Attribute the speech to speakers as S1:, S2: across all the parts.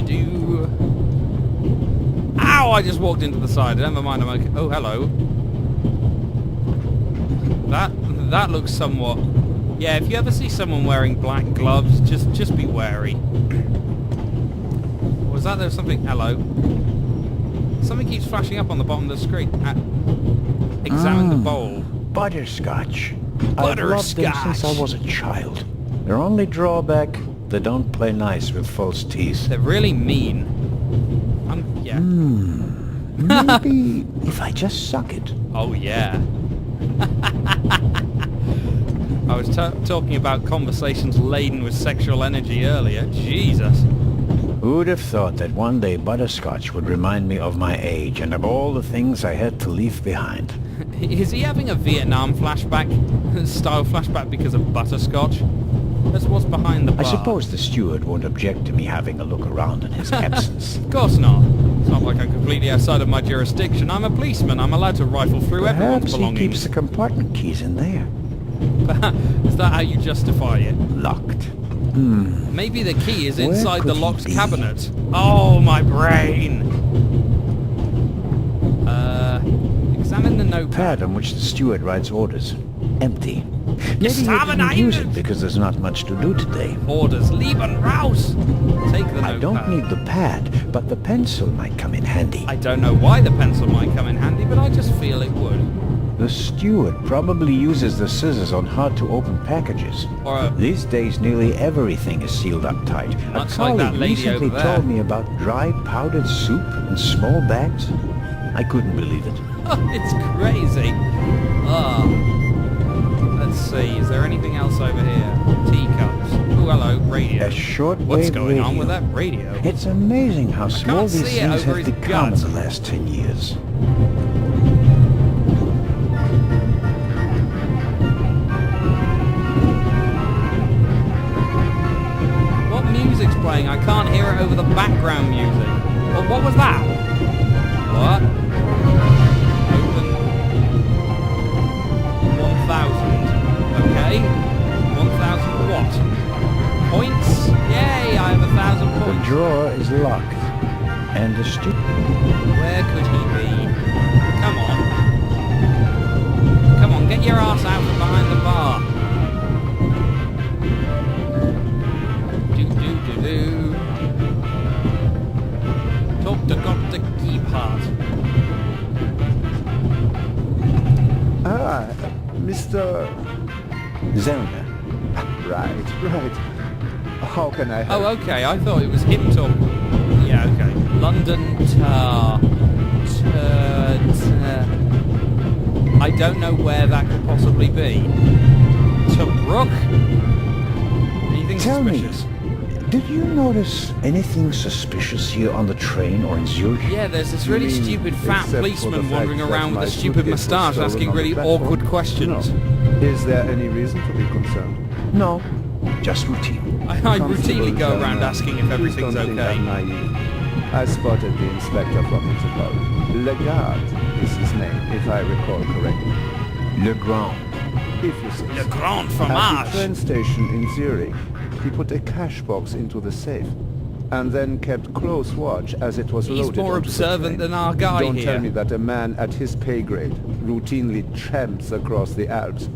S1: Do-do-do. Ow! I just walked into the side. Never mind, I'm okay. Oh, hello. That looks somewhat... Yeah, if you ever see someone wearing black gloves, just be wary. Was that there something... Hello. Something keeps flashing up on the bottom of the screen. Examine the bowl.
S2: Butterscotch.
S1: Butterscotch.
S2: I've loved them since I was a child. Their only drawback, they don't play nice with false teeth.
S1: They're really mean. Yeah.
S2: Maybe if I just suck it.
S1: Oh, yeah. I was talking about conversations laden with sexual energy earlier. Jesus.
S2: Who would have thought that one day butterscotch would remind me of my age and of all the things I had to leave behind?
S1: Is he having a Vietnam flashback, style flashback because of butterscotch? That's what's behind the bar.
S2: I suppose the steward won't object to me having a look around in his absence.
S1: Of course not. It's not like I'm completely outside of my jurisdiction. I'm a policeman. I'm allowed to rifle through everyone's
S2: Perhaps he
S1: belongings.
S2: keeps the compartment keys in there.
S1: Is that how you justify it?
S2: Locked.
S1: Maybe the key is
S2: Where
S1: inside
S2: could
S1: the
S2: he
S1: locked
S2: be?
S1: cabinet. Oh, my brain! Examine the notepad.
S2: Pad on which the steward writes orders. Empty. Maybe he
S1: haben
S2: didn't use
S1: einen.
S2: it because there's not much to do today.
S1: Orders. Lieben raus! Take the notepad.
S2: I don't need the pad, but the pencil might come in handy.
S1: I don't know why the pencil might come in handy, but I just feel it would.
S2: The steward probably uses the scissors on hard-to-open packages.
S1: Or a...
S2: These days, nearly everything is sealed up tight.
S1: Much
S2: A
S1: like that
S2: colleague
S1: lady
S2: recently
S1: over there.
S2: told me about dry powdered soup in small bags. I couldn't believe it.
S1: It's crazy. Let's see. Is there anything else over here? Teacups. Oh, hello. Radio.
S2: A shortwave
S1: What's going on
S2: radio.
S1: with that radio?
S2: It's amazing how small
S1: can't
S2: these
S1: see it
S2: things
S1: over
S2: have
S1: his
S2: become
S1: guts.
S2: in the last 10 years.
S1: What music's playing? I can't hear it over the background music. Well, what was that? What? Open 1,000. Okay. 1,000 what? Points? Yay, I have 1,000
S2: The
S1: points.
S2: drawer is locked. And the steward...
S1: Where could he be? Come on. Come on, get your ass out from behind the bar. Do. Talk to Dr. Giebhardt.
S3: Ah, Mr.
S2: Zellner.
S3: Right. How can I help?
S1: Oh, okay, I thought it was him talking. Yeah, okay. London Tar. I don't know where that could possibly be. Tobruk? Anything
S2: Tell me,
S1: suspicious?
S2: did you notice anything suspicious here on the train or in Zurich?
S1: Yeah, there's this
S3: You
S1: really
S3: mean,
S1: stupid fat
S3: except for
S1: policeman
S3: the fact
S1: wandering
S3: that
S1: around with
S3: my
S1: a stupid
S3: suitcase was
S1: moustache
S3: stolen
S1: asking
S3: on the
S1: really
S3: platform?
S1: awkward questions.
S3: No. Is there any reason to be concerned?
S2: No, just routine.
S1: I
S3: Constable
S1: routinely go around
S3: Zellner,
S1: asking if
S3: please
S1: everything's
S3: don't think
S1: okay.
S3: I'm naive. I spotted the inspector from Interpol. Legarde is his name, if I recall correctly.
S2: Le Grand.
S3: If you say
S1: Le
S3: so.
S1: Grand
S3: At the
S1: Fromage.
S3: train station in Zurich, he put a cash box into the safe, and then kept close watch as it was
S1: He's
S3: loaded
S1: more
S3: onto the
S1: observant
S3: train.
S1: than our guy
S3: Don't
S1: here.
S3: tell me that a man at his pay grade routinely tramps across the Alps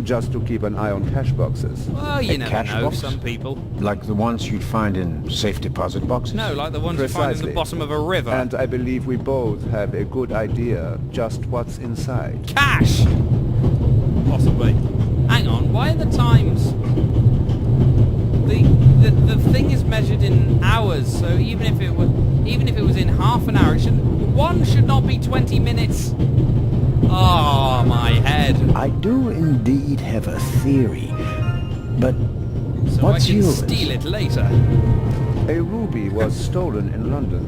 S3: just to keep an eye on cash boxes.
S1: Well, you
S2: A
S1: never
S2: cash
S1: know,
S2: box?
S1: some people.
S2: Like the ones you'd find in safe deposit boxes?
S1: No, like the ones you find in the
S3: Precisely.
S1: bottom of a river.
S3: And I believe we both have a good idea just what's inside.
S1: Cash! Possibly. Hang on, why are the times... The thing is measured in hours, so even if it was in half an hour, one should not be 20 minutes. Oh, my head.
S2: I do indeed have a theory, but
S1: So
S2: what's
S1: I can
S2: yours?
S1: steal it later.
S3: A ruby was stolen in London.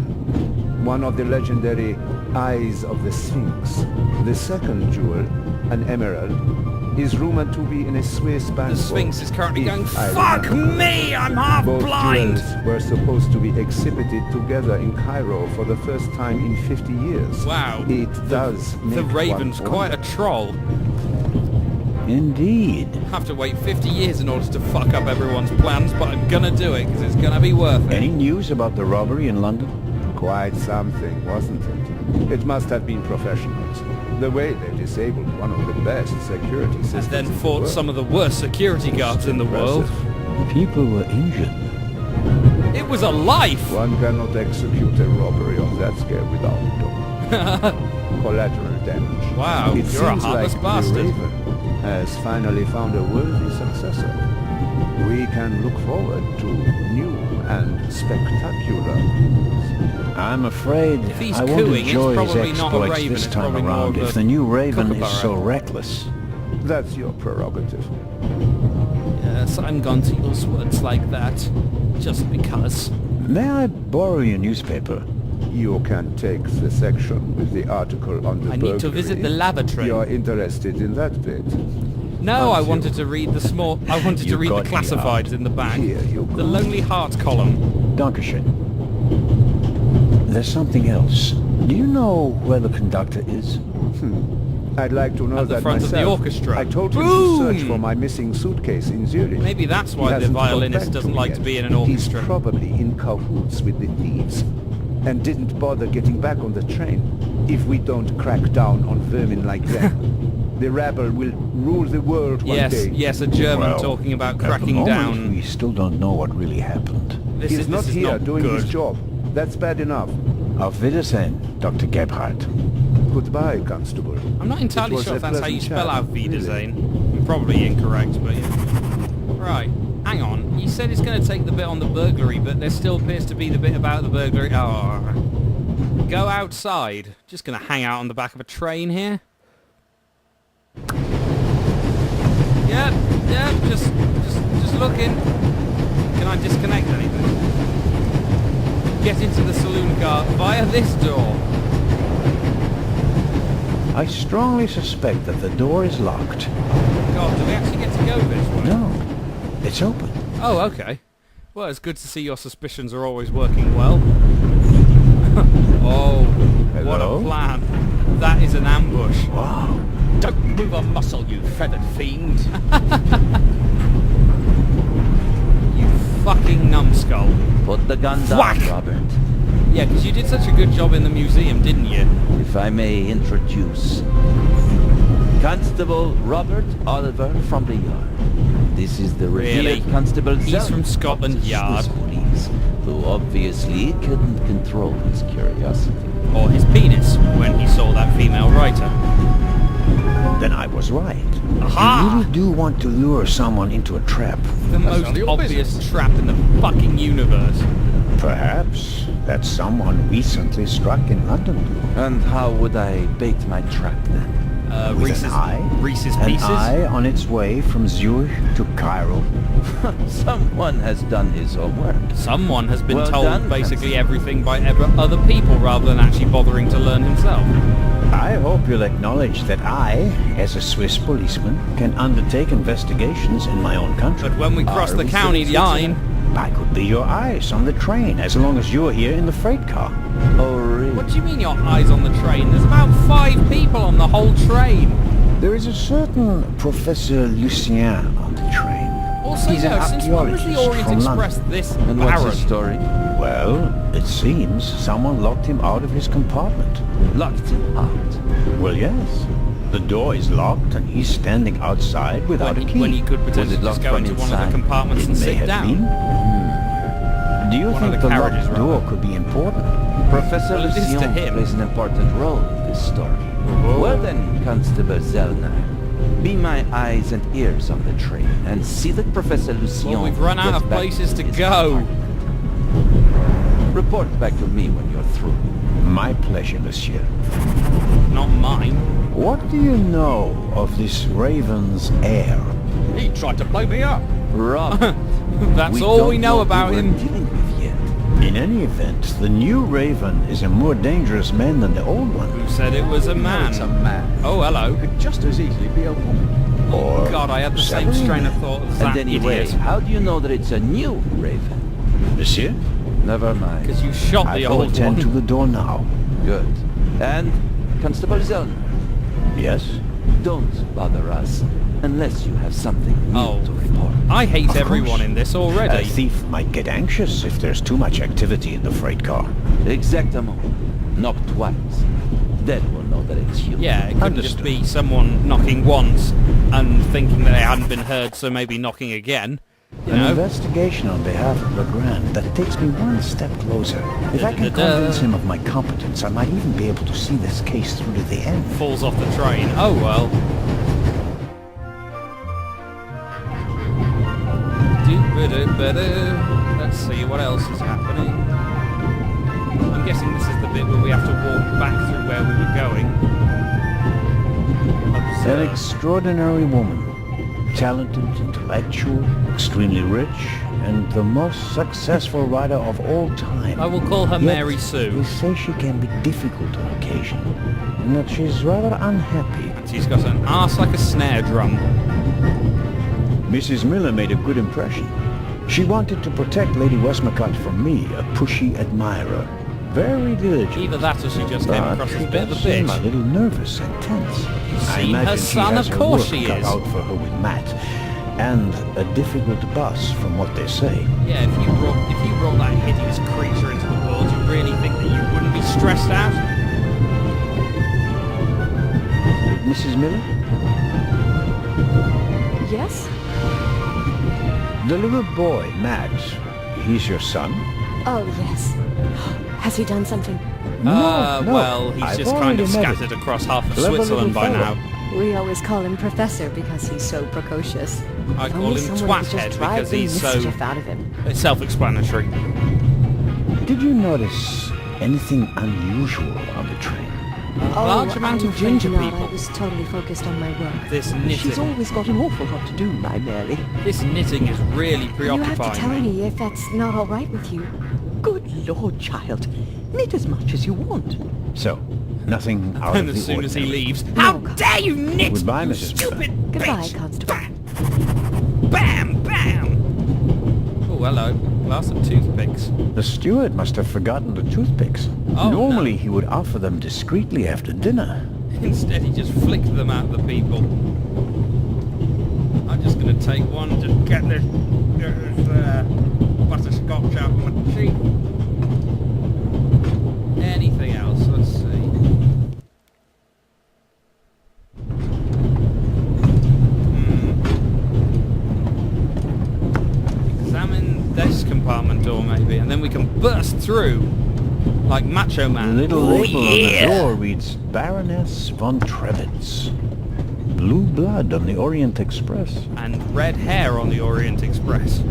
S3: One of the legendary Eyes of the Sphinx. The second jewel, an emerald, is rumored to be in a Swiss bank.
S1: The Sphinx is currently
S3: if
S1: going,
S3: I
S1: fuck
S3: remember.
S1: me, I'm half
S3: Both
S1: blind.
S3: jewels were supposed to be exhibited together in Cairo for the first time in 50 years.
S1: Wow.
S3: It does make
S1: The Raven's
S3: one
S1: quite a
S3: wonder.
S1: troll.
S2: Indeed.
S1: I have to wait 50 years in order to fuck up everyone's plans, but I'm gonna do it because it's gonna be worth it.
S2: Any news about the robbery in London?
S3: Quite something, wasn't it? It must have been professionals. The way they disabled one of the best security systems
S1: And then
S3: in the
S1: fought
S3: world.
S1: some of the worst security guards in the world.
S2: People were injured.
S1: It was a life!
S3: One cannot execute a robbery of that scale without collateral damage.
S1: Wow,
S3: It
S1: you're a
S3: seems
S1: heartless
S3: like
S1: bastard.
S3: the Raven has finally found a worthy successor. We can look forward to new and spectacular moves.
S2: I'm afraid
S1: If he's
S2: I won't
S1: cooing, it's
S2: enjoy his
S1: probably not a
S2: exploits
S1: raven,
S2: this
S1: it's
S2: time
S1: probably more
S2: around
S1: of
S2: if
S1: a
S2: the new Raven is
S1: kookaburra.
S2: so reckless.
S3: That's your prerogative.
S1: Yes, I'm going to use words like that. Just because.
S2: May I borrow your newspaper?
S3: You can take the section with the article on the
S1: I need to
S3: burglary.
S1: visit the lavatory.
S3: You're interested in that bit.
S1: No, I
S3: Aren't
S1: wanted
S3: you?
S1: to read the small... I wanted
S2: You
S1: to read the
S2: got me
S1: classifieds
S2: out.
S1: in the back.
S3: Here you
S1: The
S3: go.
S1: Lonely Hearts column.
S2: Dankeschön. There's something else. Do you know where the conductor is?
S3: I'd like to know
S1: At the
S3: that
S1: front of the
S3: myself.
S1: orchestra.
S3: I told him
S1: Boom!
S3: to search for my missing suitcase in Zurich.
S1: Maybe that's why
S3: He
S1: the
S3: hasn't got
S1: violinist
S3: back
S1: doesn't
S3: me
S1: like
S3: yet.
S1: to be in an orchestra.
S3: He's probably in cahoots with the thieves and didn't bother getting back on the train. If we don't crack down on vermin like them, the rabble will rule the world one
S1: Yes,
S3: day.
S1: yes, a German
S2: Well,
S1: talking about
S2: at the
S1: cracking
S2: moment,
S1: down.
S2: we still don't know what really happened.
S3: He's not here
S1: not
S3: doing
S1: good.
S3: his job. That's bad enough.
S2: Auf Wiedersehen, Dr. Gebhardt.
S3: Goodbye, Constable.
S1: I'm not entirely
S3: It was
S1: sure
S3: a
S1: if that's how you
S3: pleasant
S1: spell
S3: chat,
S1: out
S3: really.
S1: Wiedersehen. Probably incorrect, but yeah. Right, hang on. You said it's going to take the bit on the burglary, but there still appears to be the bit about the burglary. Oh. Go outside. Just going to hang out on the back of a train here. Yep, just looking. Can I disconnect anything? Get into the saloon car via this door.
S2: I strongly suspect that the door is locked.
S1: God, do we actually get to go this way?
S2: No, it's open.
S1: Oh, okay. Well, it's good to see your suspicions are always working well. Oh, what
S2: Hello?
S1: a plan. That is an ambush.
S2: Wow.
S4: Don't move a muscle, you feathered fiend.
S1: You fucking numbskull.
S4: Put the gun
S1: Whack!
S4: down, Robert.
S1: Yeah, because you did such a good job in the museum, didn't you?
S4: If I may introduce Constable Robert Oliver from the Yard. This is the
S1: Really?
S4: revered Constable
S1: He's
S4: Zell
S1: from Scotland
S4: of the
S1: Yard.
S4: Swiss police, who obviously couldn't control his curiosity.
S1: Or his penis, when he saw that female writer.
S2: Then I was right.
S1: Aha!
S2: You really do want to lure someone into a trap.
S1: The most
S4: none of your
S1: obvious
S4: business.
S1: trap in the fucking universe.
S2: Perhaps that's someone recently struck in London.
S4: And how would I bait my trap then?
S2: With
S1: Reese's,
S2: an eye?
S1: Reese's
S2: An
S1: Pieces.
S2: eye on its way from Zurich to Cairo.
S4: Someone has done his homework.
S1: Someone has been
S4: Well
S1: told
S4: done,
S1: basically
S4: Constable.
S1: everything by other people rather than actually bothering to learn himself.
S2: I hope you'll acknowledge that I, as a Swiss policeman, can undertake investigations in my own country.
S1: But when we cross
S2: Are
S1: the
S2: we
S1: county
S2: still in
S1: line...
S2: Switzerland? I could be your eyes on the train, as long as you're here in the freight car.
S4: Oh, really?
S1: What do you mean your eyes on the train? There's about 5 people on the whole train.
S2: There is a certain Professor Lucien on the train.
S1: Also,
S2: He's an
S1: since when was the
S2: archaeologist
S1: Orient
S2: from
S1: Express
S2: London.
S1: this
S4: And what's
S1: barren?
S4: his story?
S2: Well, it seems someone locked him out of his compartment.
S4: Locked him out.
S2: Well, yes. The door is locked and he's standing outside without a key.
S1: When he could potentially
S4: Was it
S1: just
S4: locked
S1: go
S4: from
S1: into one of the
S4: inside?
S1: compartments
S2: It
S1: and
S2: may
S1: sit
S2: have
S1: down.
S2: been. Do you
S1: One of
S2: think
S1: the
S2: the
S1: carriages,
S2: locked door
S1: rather.
S2: could be important?
S4: Professor
S1: Well, it is to
S4: Lucien
S1: him.
S4: plays an important role in this story.
S1: Whoa.
S4: Well then, Constable Zellner, be my eyes and ears on the train and see that Professor Lucien
S1: Well, we've run out
S4: gets
S1: of
S4: back
S1: places to
S4: his
S1: go.
S4: compartment. Report back to me when you're through.
S2: My pleasure, monsieur.
S1: Not mine.
S2: What do you know of this Raven's heir?
S4: He tried to blow me up. Robert,
S1: That's all we
S4: don't
S1: know
S4: who
S1: about
S4: we're
S1: him.
S4: dealing with yet.
S2: In any event, the new Raven is a more dangerous man than the old one.
S1: Who said it was a man?
S5: It's a man.
S1: Oh, hello.
S5: Could just as easily be a woman.
S2: Or
S1: God, I had the same
S2: several
S1: strain of
S2: men.
S1: thought as that
S4: And anyway,
S1: idiot.
S4: how do you know that it's a new Raven?
S2: Monsieur,
S4: Never mind.
S1: Because you shot
S2: I
S1: the
S2: will
S1: old
S2: attend to
S1: one.
S2: the door now.
S4: Good. And Constable Zellner,
S2: Yes?
S4: don't bother us. Unless you have something new
S1: Oh.
S4: to report.
S1: I hate
S2: Of
S1: everyone
S2: course.
S1: in this
S2: A
S1: already.
S2: thief might get anxious if there's too much activity in the freight car.
S4: Exactement. Knock twice. Then we'll know that it's you.
S1: Yeah, it couldn't just
S2: Understood.
S1: be someone knocking once and thinking that they hadn't been heard, so maybe knocking again. You
S2: An
S1: know?
S2: investigation on behalf of Legrand that takes me one step closer. If I can
S1: Da-da-da-da.
S2: convince him of my competence, I might even be able to see this case through to the end.
S1: Falls off the train. Oh well. Do-ba-do-ba-do. Let's see what else is happening. I'm guessing this is the bit where we have to walk back through where we were going.
S2: An
S1: Observe.
S2: extraordinary woman. Talented, intellectual, extremely rich, and the most successful writer of all time.
S1: I will call her
S2: Yet,
S1: Mary Sue.
S2: They say she can be difficult on occasion, and that she's rather unhappy.
S1: She's got an arse like a snare drum.
S2: Mrs. Miller made a good impression. She wanted to protect Lady Westmacott from me, a pushy admirer. Very diligent.
S1: Either that or she just came
S2: But
S1: across as
S2: she
S1: a bit of a
S2: does seem a
S1: bitch.
S2: little nervous and tense. I
S1: seen her
S2: imagine she
S1: son?
S2: has
S1: Of
S2: her
S1: course
S2: work
S1: she
S2: cut
S1: is.
S2: out for her with Matt, and a difficult boss, from what they say.
S1: Yeah, if you brought that hideous creature into the world, you really think that you wouldn't be stressed out?
S2: Mrs. Miller,
S6: Yes?
S2: the little boy, Matt, he's your son?
S6: Oh, yes. Has he done something?
S2: No.
S1: Well, he's
S2: I've
S1: just kind of
S2: already met
S1: scattered across half of
S2: Clever
S1: Switzerland by
S2: little
S1: now.
S2: fellow.
S6: We always call him Professor because he's so precocious.
S1: I
S6: If
S1: call
S6: only
S1: him
S6: someone could
S1: Twathead
S6: just drive
S1: because
S6: the
S1: he's so...
S6: mischief out of him.
S1: It's self-explanatory.
S2: Did you notice anything unusual on the train?
S1: A large amount
S6: I'm
S1: of ginger
S6: not.
S1: people.
S6: I was totally focused on my work.
S1: This
S5: She's
S1: knitting.
S5: always got an awful lot to do, my Mary.
S1: This knitting is really
S6: You have to tell
S1: preoccupying me.
S6: me if that's not all right with you.
S5: Good Lord, child. Knit as much as you want.
S2: So, nothing out
S1: And
S2: of
S1: as
S2: the
S1: soon as he
S2: ordinary.
S1: leaves, how dare you knit,
S2: Goodbye,
S1: you
S2: Mrs. Miller.
S1: stupid
S6: Goodbye,
S1: bitch!
S6: Constable.
S1: Bam! Bam! Oh, hello. Glass of toothpicks.
S2: The steward must have forgotten the toothpicks.
S1: Oh,
S2: Normally
S1: no.
S2: he would offer them discreetly after dinner.
S1: Instead, he just flicked them at the people. I'm just going to take one to get this butterscotch out of my cheek. Anything else? Let's see. Examine this compartment door, maybe, and then we can burst through like Macho
S2: The
S1: Man.
S2: little
S1: Oh,
S2: label
S1: yeah.
S2: on the door reads Baroness von Trevitz. Blue blood on the Orient Express.
S1: And red hair on the Orient Express.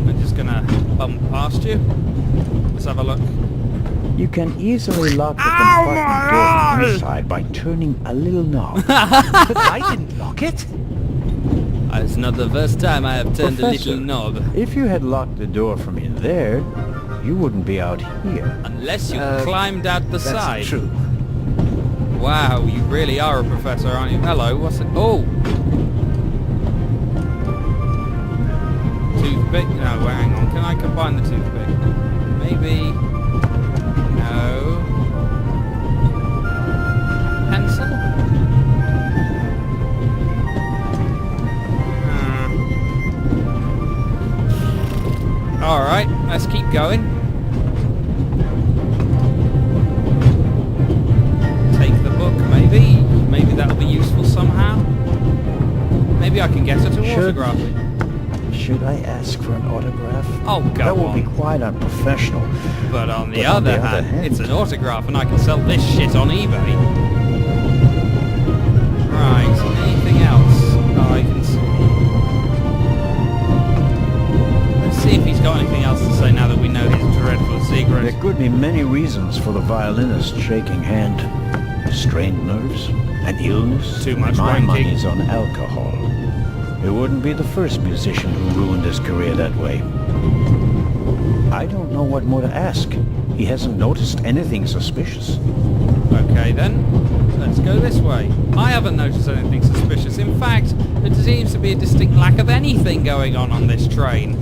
S1: I'm just gonna bump past you. Let's have a look.
S2: You can easily lock the
S1: Ow,
S2: compartment
S1: my
S2: door
S1: eye!
S2: inside by turning a little knob.
S5: But I didn't lock it.
S1: It's not the first time I have turned a
S2: Professor,
S1: little knob.
S2: if you had locked the door from in there, you wouldn't be out here.
S1: Unless you
S3: Uh,
S1: climbed out the
S3: That's
S1: side.
S3: true.
S1: Wow, you really are a professor, aren't you? Hello, what's it? Oh! Toothpick? No, hang on. Can I combine the toothpick? Maybe... No... Pencil? Alright, let's keep going. Take the book, maybe. Maybe that'll be useful somehow. Maybe I can get her to
S2: Should-
S1: autograph it.
S2: Should I ask for an autograph?
S1: Oh, go
S2: That would
S1: on.
S2: be quite unprofessional.
S1: But on the
S2: But on
S1: other
S2: the other
S1: hand,
S2: hand-
S1: it's an autograph and I can sell this shit on eBay. Right, anything else I can see? Let's see if he's got anything else to say now that we know his dreadful secret.
S2: There could be many reasons for the violinist shaking hand. Strained nerves, an illness.
S1: Too much
S2: My
S1: wanking.
S2: money's on alcohol. It wouldn't be the first musician who ruined his career that way. I don't know what more to ask. He hasn't noticed anything suspicious.
S1: Okay then, let's go this way. I haven't noticed anything suspicious. In fact, there seems to be a distinct lack of anything going on this train.